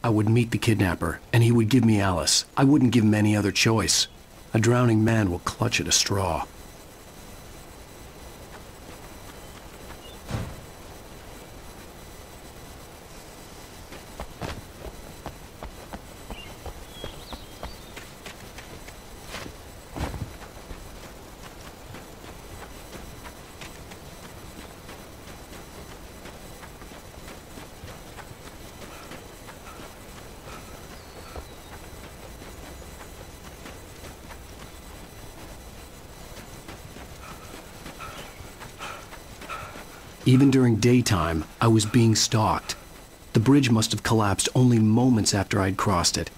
I would meet the kidnapper, and he would give me Alice. I wouldn't give him any other choice. A drowning man will clutch at a straw. Even during daytime, I was being stalked. The bridge must have collapsed only moments after I'd crossed it.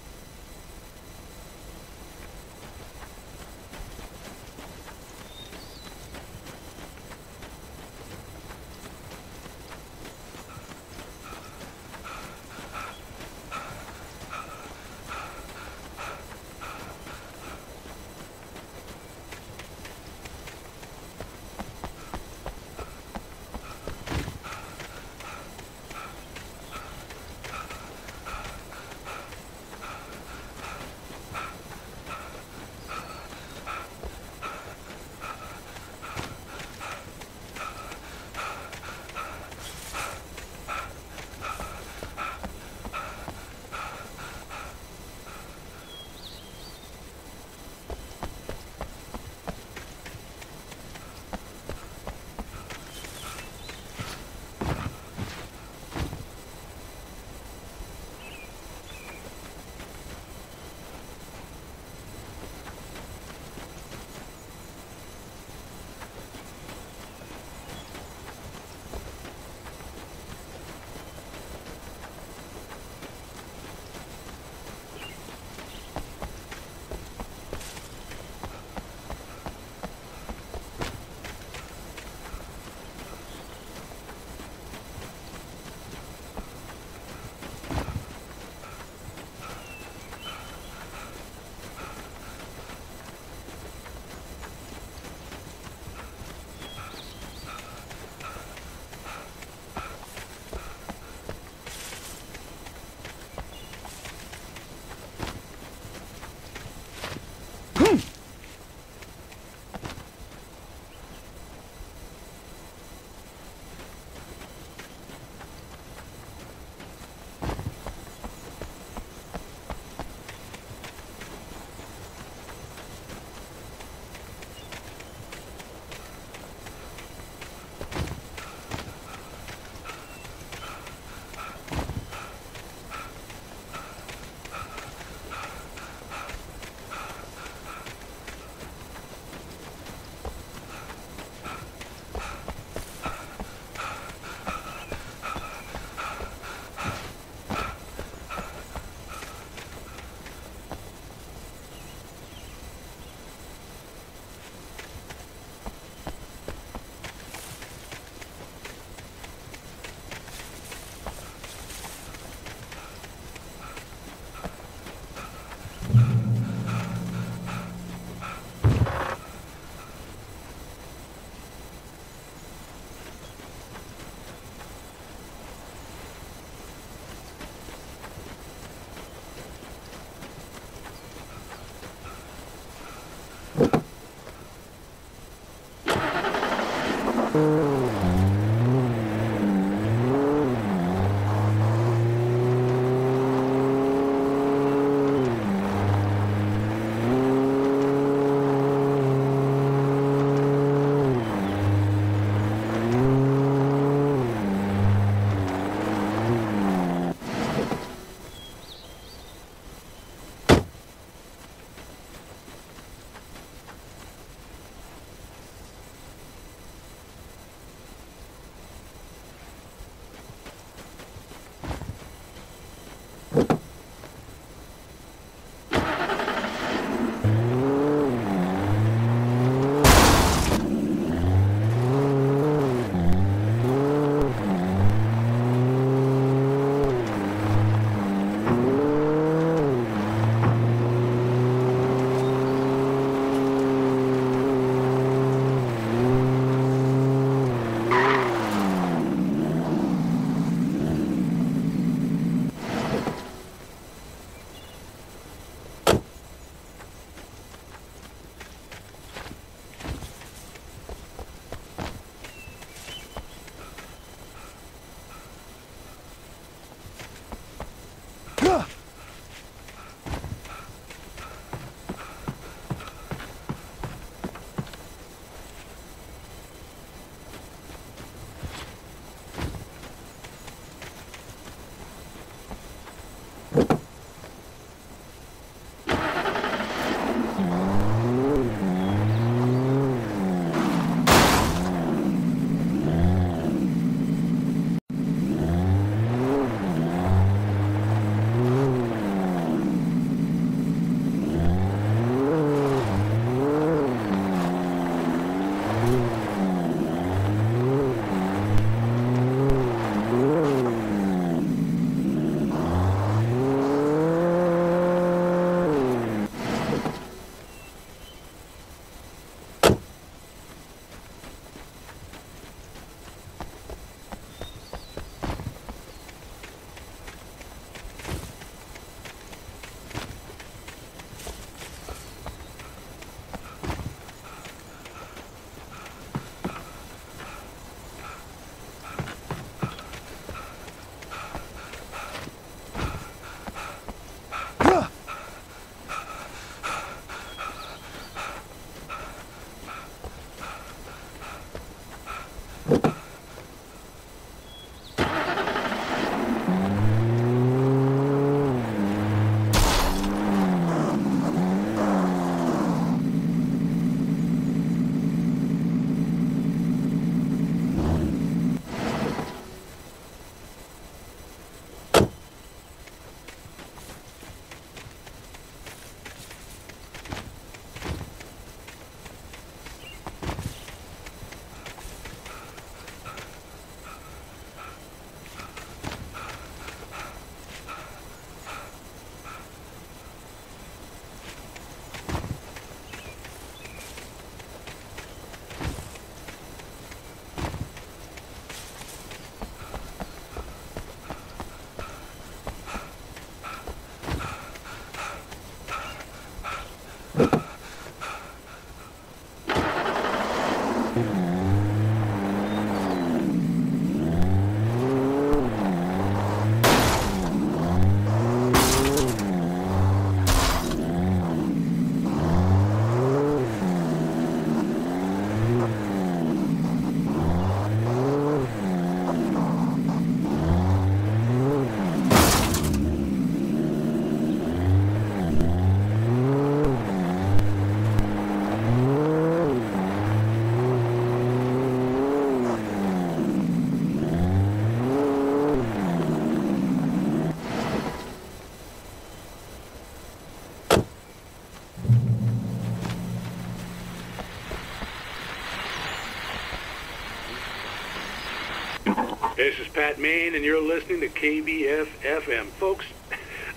This is Pat Main, and you're listening to KBF-FM. Folks,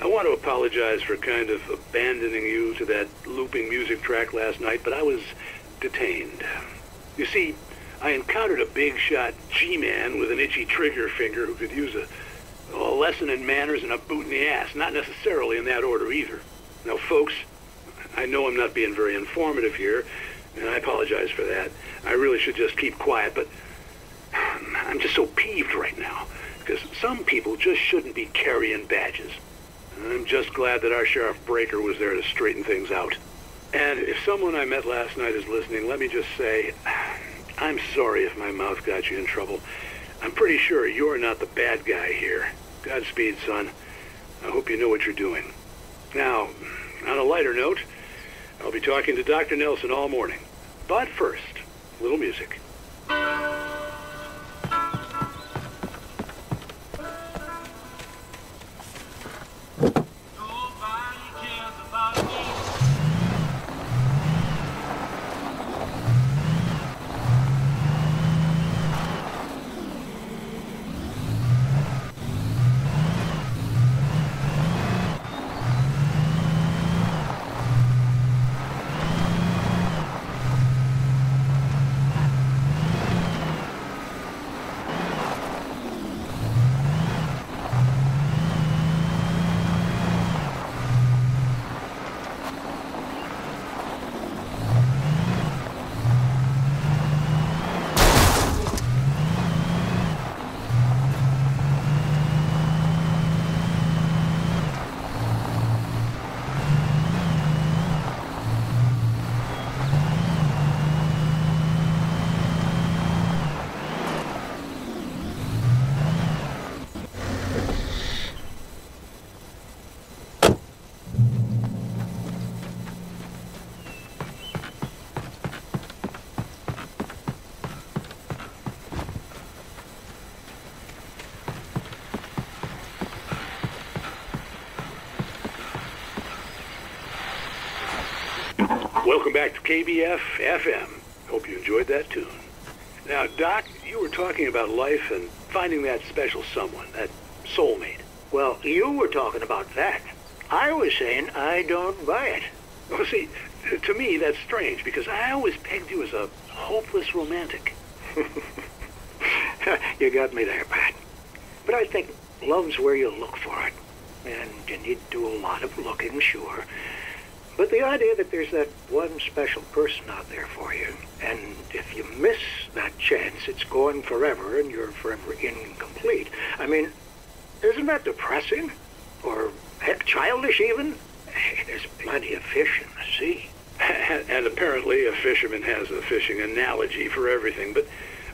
I want to apologize for kind of abandoning you to that looping music track last night, but I was detained. You see, I encountered a big-shot G-man with an itchy trigger finger who could use a lesson in manners and a boot in the ass, not necessarily in that order either. Now, folks, I know I'm not being very informative here, and I apologize for that. I really should just keep quiet, but I'm just so peeved right now, because some people just shouldn't be carrying badges. I'm just glad that our Sheriff Breaker was there to straighten things out. And if someone I met last night is listening, let me just say, I'm sorry if my mouth got you in trouble. I'm pretty sure you're not the bad guy here. Godspeed, son. I hope you know what you're doing. Now, on a lighter note, I'll be talking to Dr. Nelson all morning. But first, a little music. Welcome back to KBF-FM. Hope you enjoyed that tune. Now, Doc, you were talking about life and finding that special someone, that soulmate. Well, you were talking about that. I was saying I don't buy it. Well, see, to me, that's strange, because I always pegged you as a hopeless romantic. You got me there, Pat. But I think love's where you look for it. And you need to do a lot of looking, sure. But the idea that there's that one special person out there for you, and if you miss that chance, it's gone forever, and you're forever incomplete. I mean, isn't that depressing? Or, heck, childish even? There's plenty of fish in the sea. And apparently a fisherman has a fishing analogy for everything. But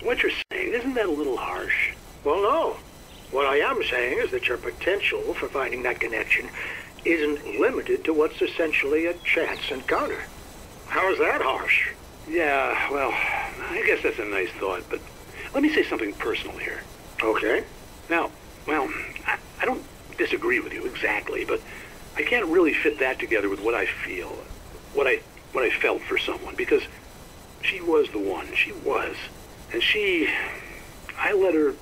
what you're saying, isn't that a little harsh? Well, no. What I am saying is that your potential for finding that connection isn't limited to what's essentially a chance encounter. How is that harsh? Yeah, well, I guess that's a nice thought, but let me say something personal here. Okay. Now, well, I don't disagree with you exactly, but I can't really fit that together with what I feel, what I felt for someone, because she was the one. She was. And I let her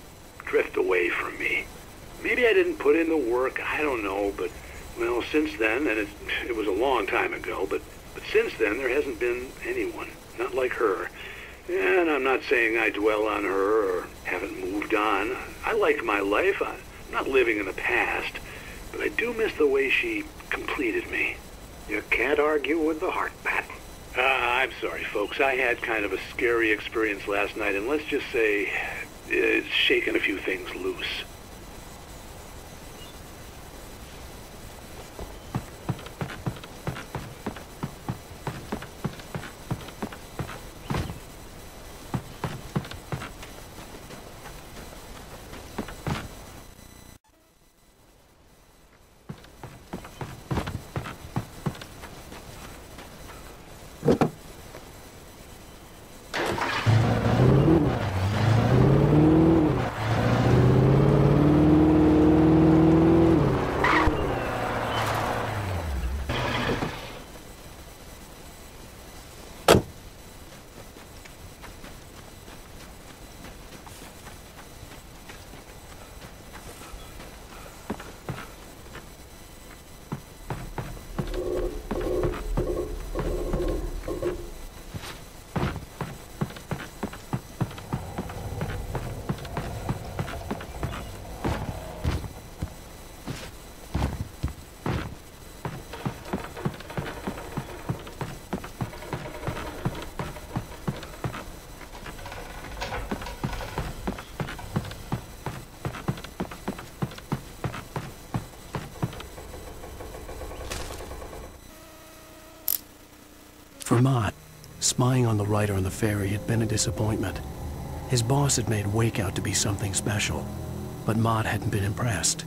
drift away from me. Maybe I didn't put in the work, I don't know, but well, since then, and it was a long time ago, but since then there hasn't been anyone, not like her. And I'm not saying I dwell on her or haven't moved on. I like my life. I'm not living in the past, but I do miss the way she completed me. You can't argue with the heart, Pat. I'm sorry, folks. I had kind of a scary experience last night, and let's just say it's shaken a few things loose. For Mott, spying on the writer on the ferry had been a disappointment. His boss had made Wake out to be something special, but Mott hadn't been impressed.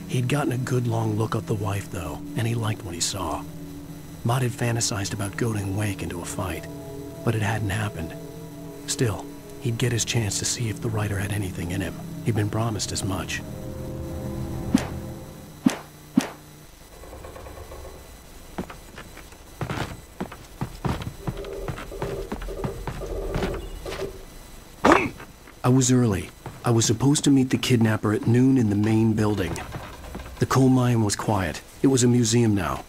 He'd gotten a good long look at the wife, though, and he liked what he saw. Mott had fantasized about goading Wake into a fight, but it hadn't happened. Still, he'd get his chance to see if the writer had anything in him. He'd been promised as much. I was early. I was supposed to meet the kidnapper at noon in the main building. The coal mine was quiet. It was a museum now.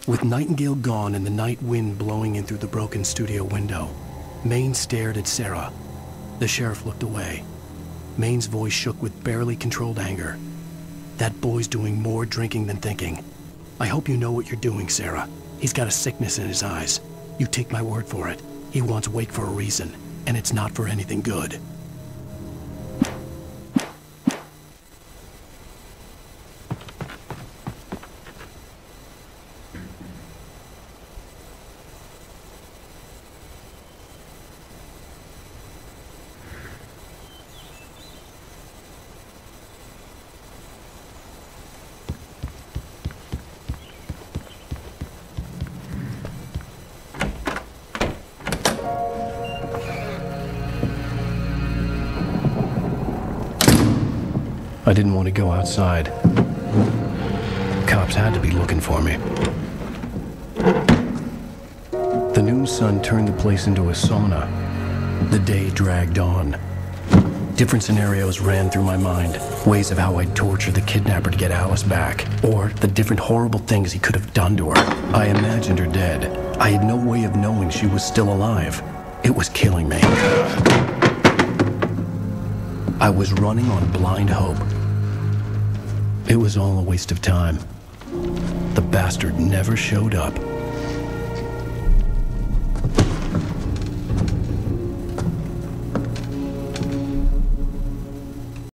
With Nightingale gone and the night wind blowing in through the broken studio window, Maine stared at Sarah. The sheriff looked away. Maine's voice shook with barely controlled anger. That boy's doing more drinking than thinking. I hope you know what you're doing, Sarah. He's got a sickness in his eyes. You take my word for it. He wants Wake for a reason, and it's not for anything good. I didn't want to go outside. Cops had to be looking for me. The noon sun turned the place into a sauna. The day dragged on. Different scenarios ran through my mind. Ways of how I'd torture the kidnapper to get Alice back. Or the different horrible things he could have done to her. I imagined her dead. I had no way of knowing she was still alive. It was killing me. I was running on blind hope. It was all a waste of time. The bastard never showed up.